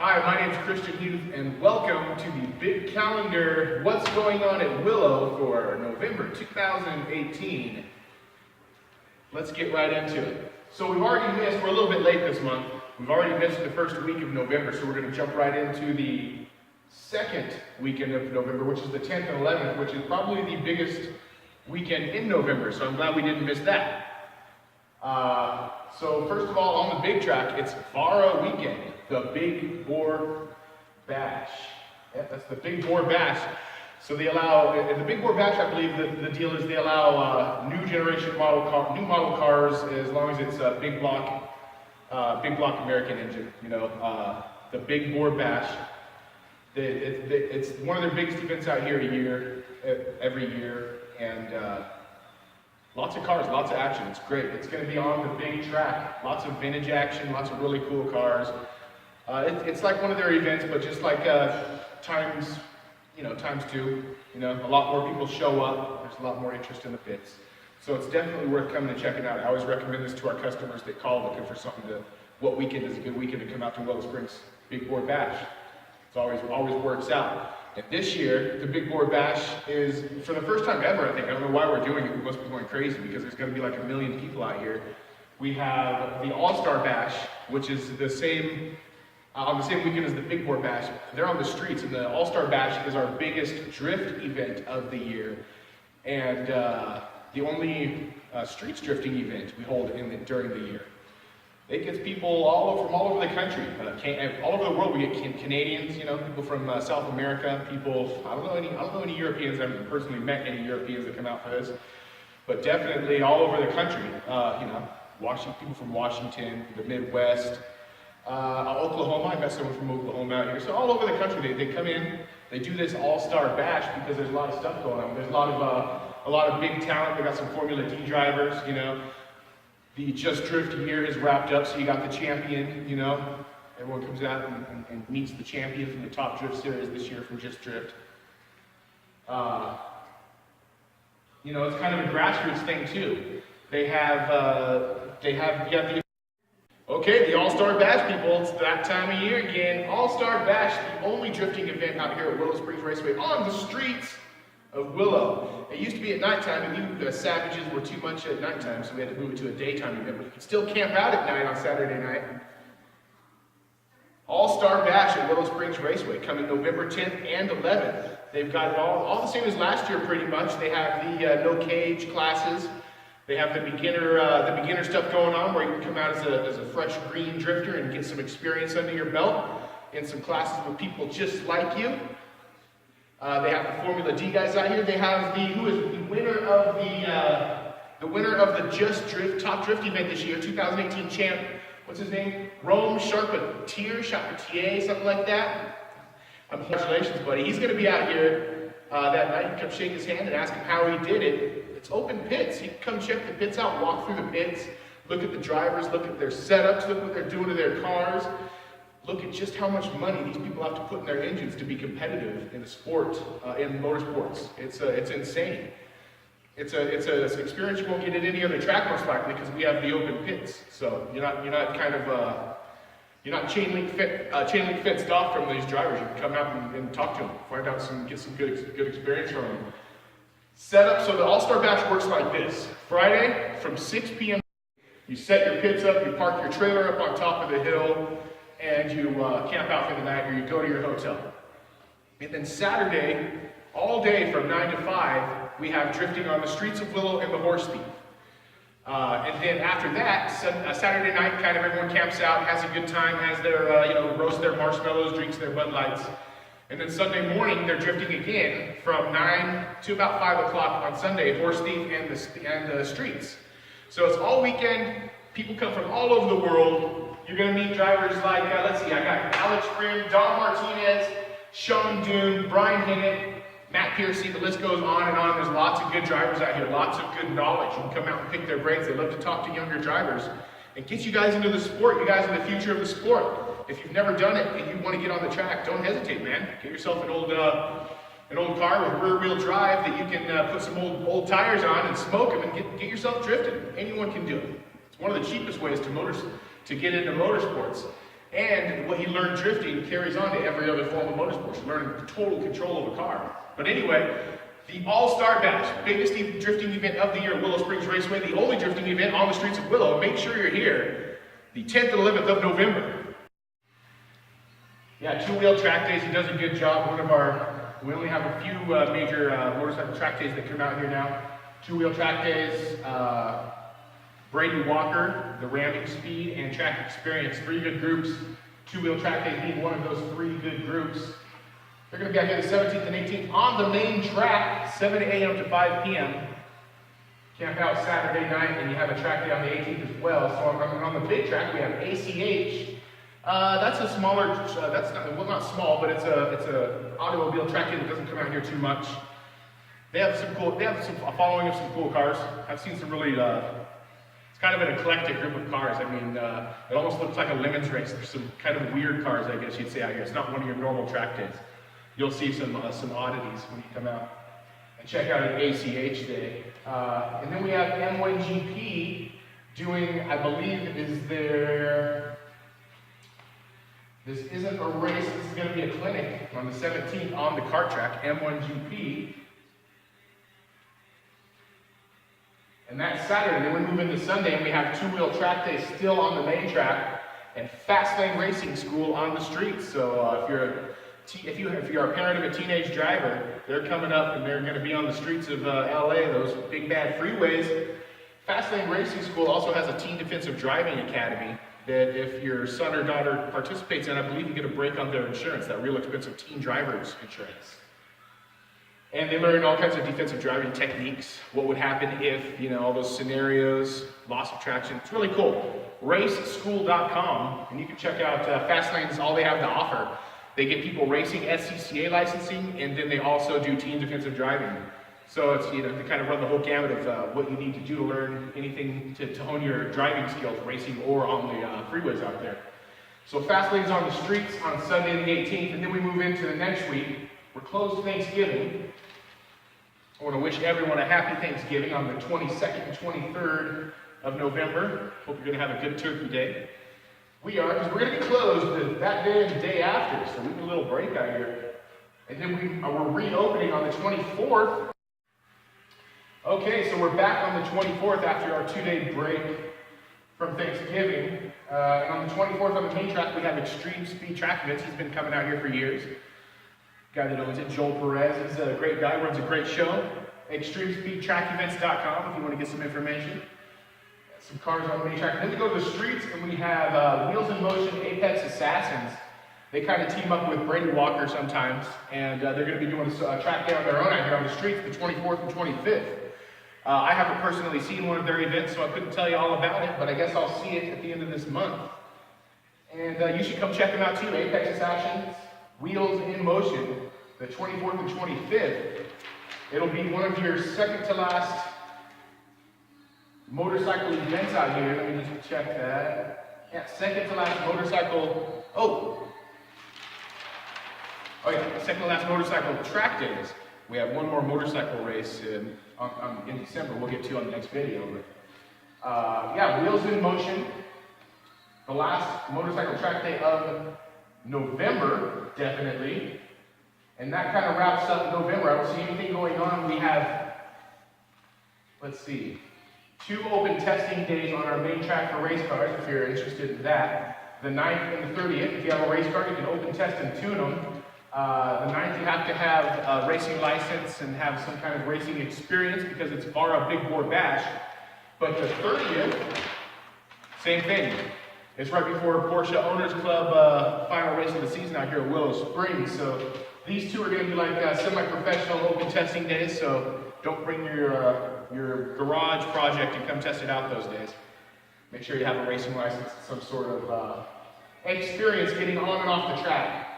Hi, my name is Christian Hughes, and welcome to the Big Calendar, What's Going On at Willow for November 2018. Let's get right into it. So we're a little bit late this month. We've already missed the first week of November, so we're going to jump right into the second weekend of November, which is the 10th and 11th, which is probably the biggest weekend in November, so I'm glad we didn't miss that. So first of all, on the big track, it's VARA weekend, the Big Bore Bash. Yeah, that's the Big Bore Bash. So they allow, at the Big Bore Bash, I believe the deal is they allow new model cars as long as it's a big block American engine. You know, the Big Bore Bash. It's one of their biggest events out here every year, and lots of cars, lots of action. It's great. It's going to be on the big track. Lots of vintage action, lots of really cool cars. It's like one of their events, but just like times two. You know, a lot more people show up. There's a lot more interest in the pits. So it's definitely worth coming and checking out. I always recommend this to our customers that call looking for something what weekend is a good weekend to come out to Willow Springs Big Bore Bash. It always works out. And this year, the Big Bore Bash is, for the first time ever, I think, I don't know why we're doing it, we must be going crazy because there's going to be like 1 million people out here. We have the All-Star Bash, which is the same, on the same weekend as the Big Bore Bash. They're on the streets, and the All-Star Bash is our biggest drift event of the year, and the only streets drifting event we hold during the year. It gets people from all over the country, all over the world. We get Canadians, you know, people from South America, people. I don't know any Europeans. I haven't personally met any Europeans that come out for this, but definitely all over the country. You know, people from Washington, the Midwest, Oklahoma. I met someone from Oklahoma out here. So all over the country, they come in. They do this All-Star Bash because there's a lot of stuff going on. There's a lot of big talent. They got some Formula D drivers, you know. The Just Drift year is wrapped up, so you got the champion, you know. Everyone comes out and meets the champion from the Top Drift Series this year from Just Drift. You know, it's kind of a grassroots thing too. You got the All-Star Bash, people. It's that time of year again. All-Star Bash, the only drifting event out here at Willow Springs Raceway on the streets of Willow. It used to be at nighttime, and the Savages were too much at nighttime, so we had to move it to a daytime event, but you can still camp out at night on Saturday night. All-Star Bash at Willow Springs Raceway coming November 10th and 11th. They've got it all the same as last year pretty much. They have the no cage classes. They have the beginner stuff going on where you can come out as a fresh green drifter and get some experience under your belt in some classes with people just like you. They have the Formula D guys out here. They have the winner of the Just Drift Top Drift event this year, 2018 champ. What's his name? Rome Charpentier, something like that. Congratulations, buddy. He's going to be out here that night. You can come shake his hand and ask him how he did it. It's open pits. You can come check the pits out, walk through the pits, look at the drivers, look at their setups, look what they're doing to their cars. Look at just how much money these people have to put in their engines to be competitive in the sport, in motorsports. It's insane. It's an experience you won't get at any other track most likely because we have the open pits. So you're not chain link fenced off from these drivers. You can come out and talk to them, get some good experience from them. Setup. So the All-Star Bash works like this: Friday from 6 p.m. You set your pits up, you park your trailer up on top of the hill, and you camp out for the night, or you go to your hotel. And then Saturday, all day from 9 to 5, we have drifting on the streets of Willow and the Horse Thief. And then after that, Saturday night, kind of everyone camps out, has a good time, has their, roasts their marshmallows, drinks their Bud Lights. And then Sunday morning, they're drifting again from 9 to about 5 o'clock on Sunday, Horse Thief and the streets. So it's all weekend. People come from all over the world. You're going to meet drivers like, I got Alex Friend, Don Martinez, Sean Doon, Brian Hinnett, Matt Piercy, the list goes on and on. There's lots of good drivers out here, lots of good knowledge. You can come out and pick their brains. They love to talk to younger drivers and get you guys into the sport. You guys are the future of the sport. If you've never done it and you want to get on the track, don't hesitate, man. Get yourself an old car with rear-wheel drive that you can put some old tires on and smoke them and get yourself drifting. Anyone can do it. It's one of the cheapest ways to get into motorsports. And what he learned drifting carries on to every other form of motorsports. You learn total control of a car. But anyway, the All-Star Bash, biggest drifting event of the year at Willow Springs Raceway, the only drifting event on the streets of Willow. Make sure you're here the 10th and 11th of November. Yeah, two-wheel track days, he does a good job. We only have a few major motorcycle track days that come out here now. Two-wheel track days, Brady Walker, the Ramming Speed, and Track Experience, 3 good groups. Two-wheel track days being one of those 3 good groups. They're going to be out here the 17th and 18th on the main track, 7 a.m. to 5 p.m. Camp out Saturday night, and you have a track day on the 18th as well. So on the big track, we have ACH. That's a smaller, that's not, well, not small, but it's a automobile track day that doesn't come out here too much. They have a following of some cool cars. I've seen some really, it's kind of an eclectic group of cars. I mean, it almost looks like a lemons race. There's some kind of weird cars, I guess you'd say, out here. It's not one of your normal track days. You'll see some oddities when you come out and check out an ACH day. And then we have M1GP doing, I believe, this isn't a race, this is going to be a clinic on the 17th on the kart track, M1GP. And that's Saturday. Then we move into Sunday and we have two-wheel track day still on the main track and fast lane racing school on the streets. So if you're a parent of a teenage driver, they're coming up and they're going to be on the streets of LA, those big bad freeways. Fast lane racing school also has a teen defensive driving academy that if your son or daughter participates in, I believe you get a break on their insurance, that real expensive teen driver's insurance. And they learn all kinds of defensive driving techniques. What would happen if, all those scenarios, loss of traction. It's really cool. Raceschool.com, and you can check out Fastlane's all they have to offer. They get people racing SCCA licensing, and then they also do teen defensive driving. So it's, they kind of run the whole gamut of what you need to do to learn anything to hone your driving skills, racing or on the freeways out there. So Fastlane's on the streets on Sunday the 18th, and then we move into the next week. We're closed Thanksgiving. I want to wish everyone a happy Thanksgiving on the 22nd and 23rd of November. Hope you're going to have a good turkey day. We are, because we're going to be closed that day and the day after, so we need a little break out here. And then we're reopening on the 24th. Okay, so we're back on the 24th after our 2-day break from Thanksgiving. And on the 24th on the main track, we have Extreme Speed Track Events. He's been coming out here for years. Guy that owns it, Joel Perez, is a great guy, runs a great show. ExtremeSpeedTrackEvents.com if you want to get some information. Some cars on the main track. And then we go to the streets and we have Wheels in Motion, Apex Assassins. They kind of team up with Brady Walker sometimes, and they're going to be doing a track day on their own out here on the streets the 24th and 25th. I haven't personally seen one of their events, so I couldn't tell you all about it, but I guess I'll see it at the end of this month. And you should come check them out too, Apex Assassins, Wheels in Motion, the 24th and 25th. It'll be one of your second to last motorcycle events out here. Let me just check that. Yeah, second to last motorcycle, second to last motorcycle track days. We have one more motorcycle race in December we'll get to on the next video. But Wheels in Motion, the last motorcycle track day of November, definitely. And that kind of wraps up November. I don't see anything going on. We have, 2 open testing days on our main track for race cars, if you're interested in that. The 9th and the 30th, if you have a race car, you can open test and tune them. The 9th, you have to have a racing license and have some kind of racing experience because it's VARA Big Bore Bash. But the 30th, same thing. It's right before Porsche Owners Club final race of the season out here at Willow Springs. So these 2 are going to be like semi-professional open testing days. So don't bring your garage project and come test it out those days. Make sure you have a racing license, some sort of experience getting on and off the track.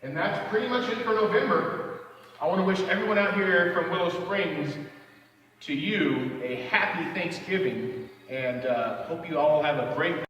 And that's pretty much it for November. I want to wish everyone out here from Willow Springs to you a happy Thanksgiving, and hope you all have a great.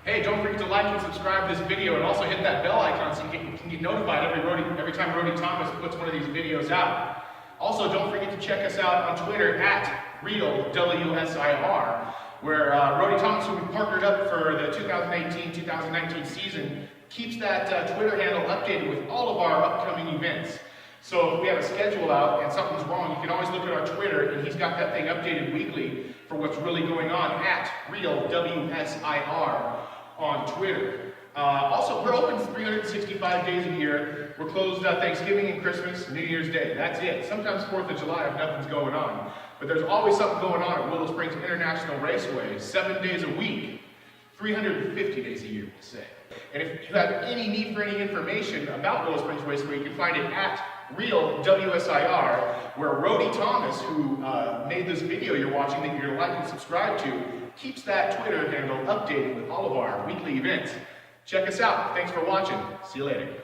Hey, don't forget to like and subscribe to this video, and also hit that bell icon so you can get notified every time Rody Thomas puts one of these videos out. Also, don't forget to check us out on Twitter at Real WSIR. where Rody Thomas, who we partnered up for the 2018-2019 season, keeps that Twitter handle updated with all of our upcoming events. So if we have a schedule out and something's wrong, you can always look at our Twitter, and he's got that thing updated weekly for what's really going on at Real WSIR on Twitter. Also, we're open 365 days a year. We're closed Thanksgiving and Christmas, New Year's Day. That's it. Sometimes 4th of July if nothing's going on. But there's always something going on at Willow Springs International Raceway, 7 days a week, 350 days a year, we'll say. And if you have any need for any information about Willow Springs Raceway, you can find it at Real WSIR, where Rody Thomas, who made this video you're watching that you're going to like and subscribe to, keeps that Twitter handle updated with all of our weekly events. Check us out. Thanks for watching. See you later.